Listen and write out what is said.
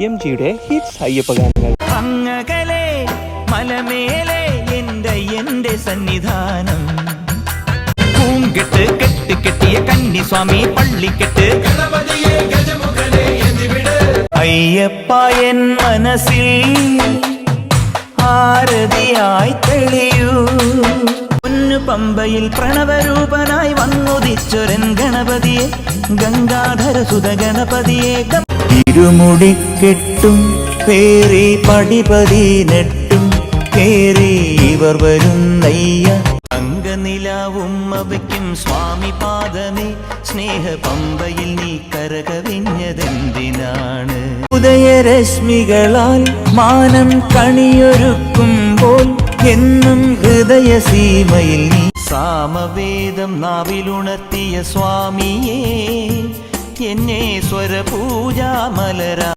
MGയുടെ hits Ayyappa ഗാനങ്ങൾ. അങ്ങകലെ മലമേലെ എന്റെ സന്നിധാനം, പൂങ്കെട്ട് കെട്ട് കെട്ടിയ കന്നിസ്വാമി പള്ളിക്കെട്ട്, അയ്യപ്പ എൻ മനസ്സിൽ ആരതിയായി തെളിയൂ. പൊന്നു പമ്പയിൽ പ്രണവരൂപനായി വന്നുദിച്ചൊരൻ ഗണപതിയെ, ഗംഗാധര സുത ഗണപതിയെ. ഇരുമുടിക്കെട്ടും പേറി പടിപതിനെട്ടും കേറി ഇവർ വരുന്നയ്യ, അംഗനിലാവും അവയ്ക്കും സ്വാമി പാദമേ. സ്നേഹ പമ്പയിൽ നീ കരകവിഞ്ഞതെന്തിനാണ്? ഉദയരശ്മികളാൽ മാനം കണിയൊരുക്കുമ്പോൾ എന്നും ഹൃദയ സീമയിൽ നീ. സാമവേദം നാവിലുണർത്തിയ സ്വാമിയേ, എന്നെ സ്വരപൂജാമലരാ